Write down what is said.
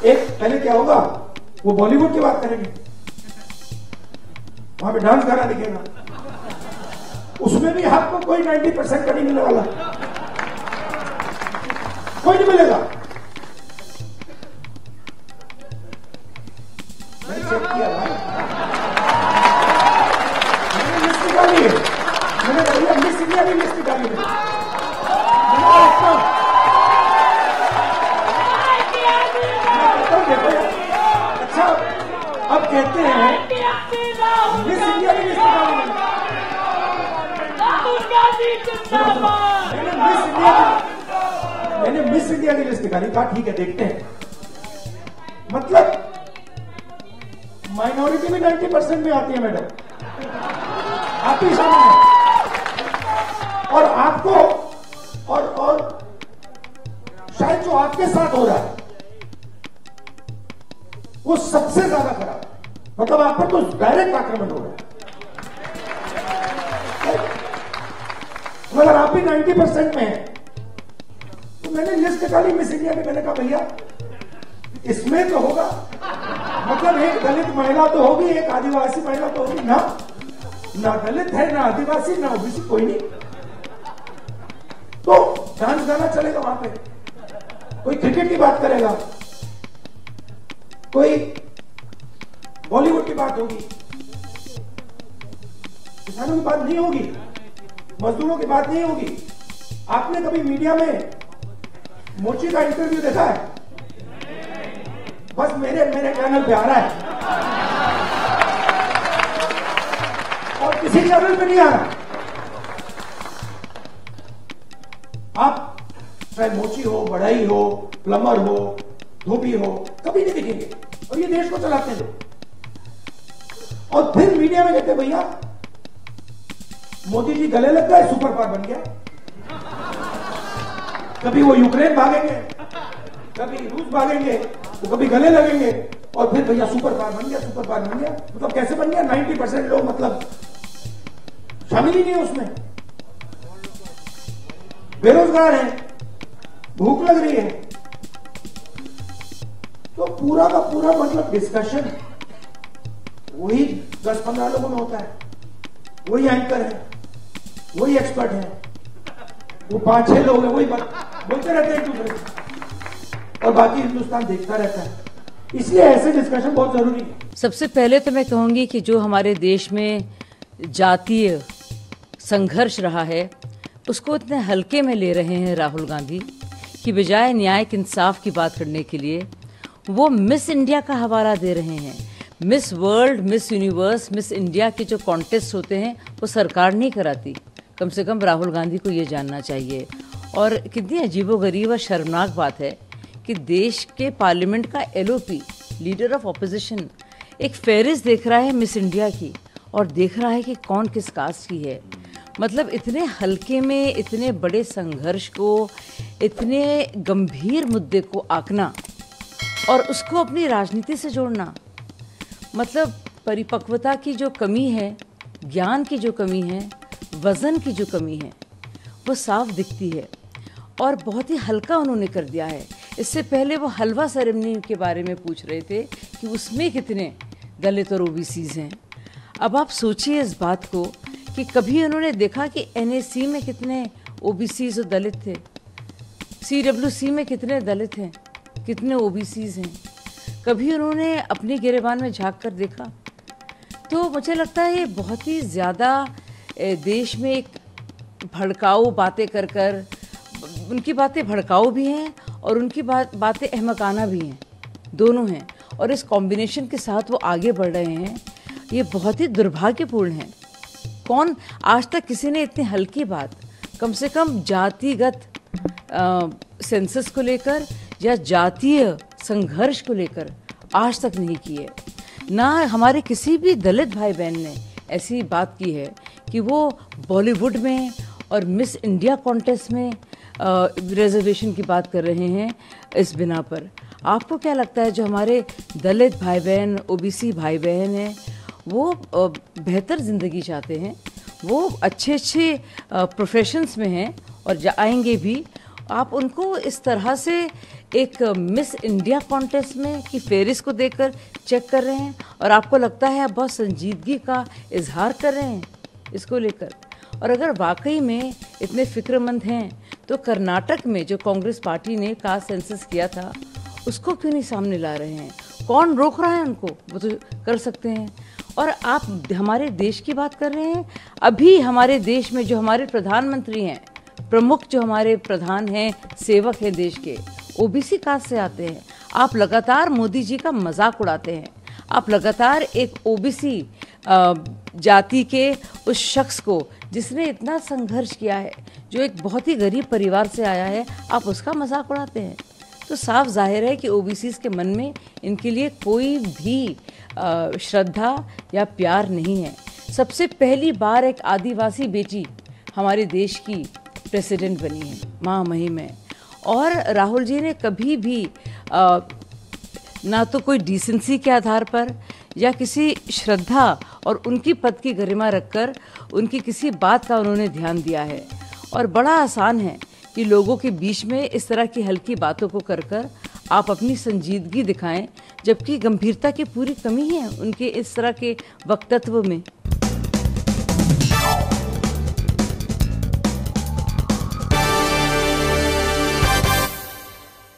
एक पहले क्या होगा, वो बॉलीवुड की बात करेंगे, वहां पे डांस गाना दिखेगा, उसमें भी आपको कोई 90% का नहीं मिलने वाला, कोई नहीं मिलेगा। मैंने चेक किया भाई, मैंने लिस्ट निकाली है, मैंने भैया मिस इंडिया की लिस्ट निकाली है, अच्छा अब कहते हैं मिस इंडिया की लिस्ट निकाली है, मैंने मिस इंडिया की लिस्ट निकाली, कहा ठीक है देखते हैं, मतलब माइनॉरिटी भी 90% में आती है मैडम, आप ही शामिल हैं, और आपको और शायद जो आपके साथ हो रहा है वो सबसे ज्यादा खराब, मतलब आप पर तो डायरेक्ट आक्रमण हो रहा है। अगर आप भी 90% में हैं, तो मैंने लिस्ट निकाली मिस इंडिया में, मैंने कहा भैया इसमें तो होगा, मतलब एक दलित महिला तो होगी, एक आदिवासी महिला तो होगी ना दलित है ना आदिवासी ना ओबीसी, कोई नहीं, तो डांस गाना चलेगा वहां पे, कोई क्रिकेट की बात करेगा, कोई बॉलीवुड की बात होगी, किसानों की बात नहीं होगी, मजदूरों की बात नहीं होगी। आपने कभी मीडिया में मोची का इंटरव्यू देखा है? बस मेरे चैनल पे आ रहा है और किसी चैनल पे नहीं आ रहा। आप चाहे मोची हो, बढ़ई हो, प्लम्बर हो, धोबी हो, कभी नहीं दिखेंगे, और ये देश को चलाते हैं। और फिर मीडिया में कहते भैया मोदी जी गले लग गए, सुपर पावर बन गया, कभी वो यूक्रेन भागेंगे, कभी रूस भागेंगे, तो कभी गले लगेंगे, और फिर भैया सुपर पावर बन गया, सुपर पावर बन गया। मतलब कैसे बन गया? 90% लोग मतलब शामिल ही नहीं है उसमें, बेरोजगार है, भूख लग रही है, तो पूरा का पूरा मतलब डिस्कशन वही 10-15 लोगों में होता है, वही एंकर है, वही एक्सपर्ट है, वो 5-6 लोग हैं, वही बोलते रहते हैं एक दूसरे को, और बाकी हिंदुस्तान देखता रहता है। इसलिए ऐसे डिस्कशन बहुत जरूरी है। सबसे पहले तो मैं कहूंगी कि जो हमारे देश में जातीय संघर्ष रहा है उसको इतने हल्के में ले रहे हैं राहुल गांधी कि बजाय न्यायिक इंसाफ की बात करने के लिए वो मिस इंडिया का हवाला दे रहे हैं। Miss world, miss universe, miss India के जो कॉन्टेस्ट होते हैं वो सरकार नहीं कराती, कम से कम राहुल गांधी को ये जानना चाहिए। और कितनी अजीबोगरीब और शर्मनाक बात है कि देश के पार्लियामेंट का एलओपी, लीडर ऑफ ऑपोजिशन, एक फहरिस्त देख रहा है मिस इंडिया की और देख रहा है कि कौन किस कास्ट की है। मतलब इतने हल्के में इतने बड़े संघर्ष को, इतने गंभीर मुद्दे को आंकना और उसको अपनी राजनीति से जोड़ना, मतलब परिपक्वता की जो कमी है, ज्ञान की जो कमी है, वज़न की जो कमी है, वो साफ दिखती है। और बहुत ही हल्का उन्होंने कर दिया है। इससे पहले वो हलवा सेरेमनी के बारे में पूछ रहे थे कि उसमें कितने दलित और ओबीसीज हैं। अब आप सोचिए इस बात को कि कभी उन्होंने देखा कि एनएसी में कितने ओबीसीज और दलित थे, सीडब्ल्यूसी में कितने दलित हैं, कितने ओबीसीज हैं? कभी उन्होंने अपनी गिरेबान में झांक कर देखा? तो मुझे लगता है ये बहुत ही ज़्यादा देश में एक भड़काऊ बातें कर कर, उनकी बातें भड़काऊ भी हैं और उनकी बातें अहमकाना भी हैं, दोनों हैं। और इस कॉम्बिनेशन के साथ वो आगे बढ़ रहे हैं, ये बहुत ही दुर्भाग्यपूर्ण है। कौन आज तक किसी ने इतनी हल्की बात कम से कम जातिगत सेंसस को लेकर या जातीय संघर्ष को लेकर आज तक नहीं की है। ना हमारे किसी भी दलित भाई बहन ने ऐसी बात की है कि वो बॉलीवुड में और मिस इंडिया कॉन्टेस्ट में रिजर्वेशन की बात कर रहे हैं इस बिना पर। आपको क्या लगता है जो हमारे दलित भाई बहन, ओबीसी भाई बहन हैं, वो बेहतर ज़िंदगी चाहते हैं, वो अच्छे प्रोफेशंस में हैं और आएंगे भी, आप उनको इस तरह से एक मिस इंडिया कॉन्टेस्ट में कि फेरिस को देखकर चेक कर रहे हैं और आपको लगता है आप बहुत संजीदगी का इजहार कर रहे हैं इसको लेकर। और अगर वाकई में इतने फिक्रमंद हैं तो कर्नाटक में जो कांग्रेस पार्टी ने कास्ट सेंसस किया था उसको क्यों नहीं सामने ला रहे हैं? कौन रोक रहा है उनको? वो तो कर सकते हैं। और आप हमारे देश की बात कर रहे हैं। अभी हमारे देश में जो हमारे प्रधानमंत्री हैं, प्रमुख जो हमारे प्रधान हैं, सेवक हैं देश के, ओबीसी कास्ट से आते हैं। आप लगातार मोदी जी का मजाक उड़ाते हैं। आप लगातार एक ओबीसी जाति के उस शख्स को जिसने इतना संघर्ष किया है, जो एक बहुत ही गरीब परिवार से आया है, आप उसका मजाक उड़ाते हैं। तो साफ जाहिर है कि ओबीसीज के मन में इनके लिए कोई भी श्रद्धा या प्यार नहीं है। सबसे पहली बार एक आदिवासी बेटी हमारे देश की प्रेसिडेंट बनी है, महामहिम है। और राहुल जी ने कभी भी ना तो कोई डिसेंसी के आधार पर या किसी श्रद्धा और उनकी पद की गरिमा रखकर उनकी किसी बात का उन्होंने ध्यान दिया है। और बड़ा आसान है कि लोगों के बीच में इस तरह की हल्की बातों को कर आप अपनी संजीदगी दिखाएं, जबकि गंभीरता की पूरी कमी है उनके इस तरह के वक्तत्व में।